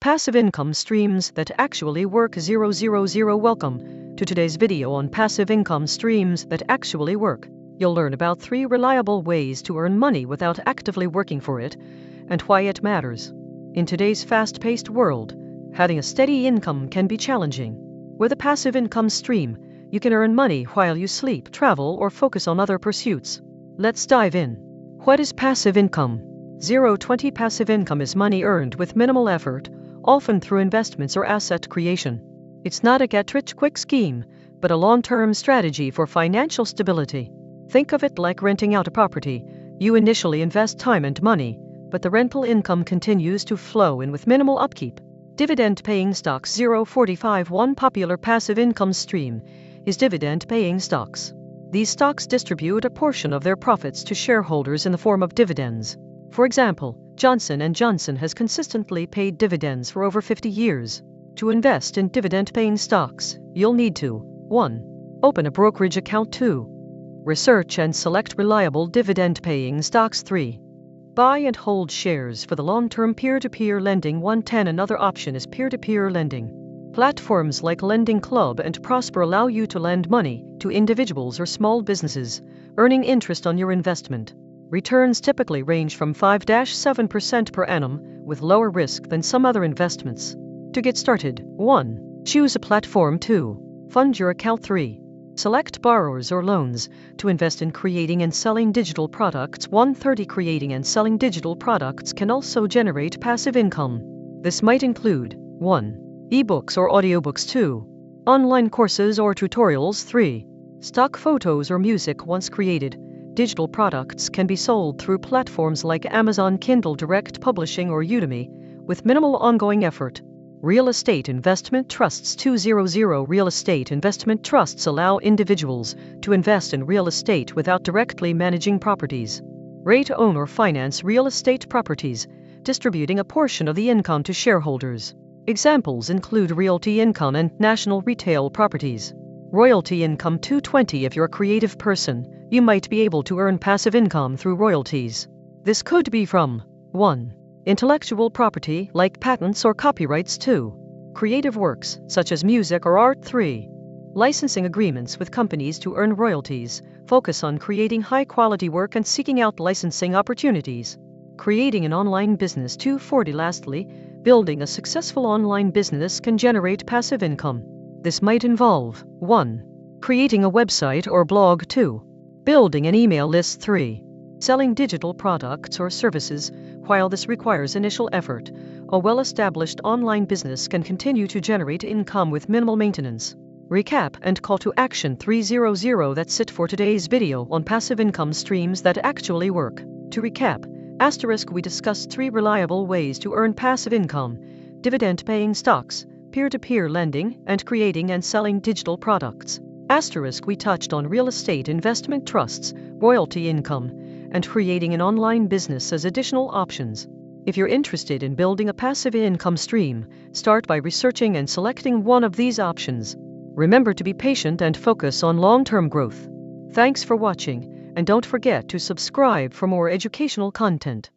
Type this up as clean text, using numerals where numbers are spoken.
Passive income streams that actually work. 000. Welcome to today's video on passive income streams that actually work. You'll learn about 3 reliable ways to earn money without actively working for it, and why it matters. In today's fast-paced world, having a steady income can be challenging. With a passive income stream, you can earn money while you sleep, travel, or focus on other pursuits. Let's dive in. What is passive income? 020 Passive income is money earned with minimal effort, often through investments or asset creation. It's not a get-rich-quick scheme, but a long-term strategy for financial stability. Think of it like renting out a property. You initially invest time and money, but the rental income continues to flow in with minimal upkeep. Dividend-paying stocks. 045 One popular passive income stream is dividend-paying stocks. These stocks distribute a portion of their profits to shareholders in the form of dividends. For example, Johnson & Johnson has consistently paid dividends for over 50 years. To invest in dividend-paying stocks, you'll need to 1. Open a brokerage account. 2. Research and select reliable dividend-paying stocks. 3. Buy and hold shares for the long-term. Peer-to-peer lending. 110 Another option is peer-to-peer lending. Platforms like Lending Club and Prosper allow you to lend money to individuals or small businesses, earning interest on your investment. Returns typically range from 5-7% per annum, with lower risk than some other investments. To get started, 1. Choose a platform. 2. Fund your account. 3. Select borrowers or loans to invest in creating and selling digital products. 130 Creating and selling digital products can also generate passive income. This might include 1. Ebooks or audiobooks. 2. Online courses or tutorials. 3. Stock photos or music. Once created, digital products can be sold through platforms like Amazon Kindle Direct Publishing or Udemy, with minimal ongoing effort. Real estate investment trusts. 200 Real estate investment trusts allow individuals to invest in real estate without directly managing properties. Rate, own, or finance real estate properties, distributing a portion of the income to shareholders. Examples include Realty Income and National Retail Properties. Royalty income. 220 If you're a creative person, you might be able to earn passive income through royalties. This could be from 1. Intellectual property like patents or copyrights. 2. Creative works such as music or art. 3. Licensing agreements with companies to earn royalties. Focus on creating high-quality work and seeking out licensing opportunities. Creating an online business. 240 Lastly, building a successful online business can generate passive income. This might involve 1. Creating a website or blog. 2. Building an email list. 3. Selling digital products or services. While this requires initial effort, a well-established online business can continue to generate income with minimal maintenance. Recap and call to action. 300 That's it for today's video on passive income streams that actually work. To recap, we discussed 3 reliable ways to earn passive income: dividend-paying stocks, peer-to-peer lending, and creating and selling digital products. We touched on real estate investment trusts, royalty income, and creating an online business as additional options. If you're interested in building a passive income stream, start by researching and selecting one of these options. Remember to be patient and focus on long-term growth. Thanks for watching, and don't forget to subscribe for more educational content.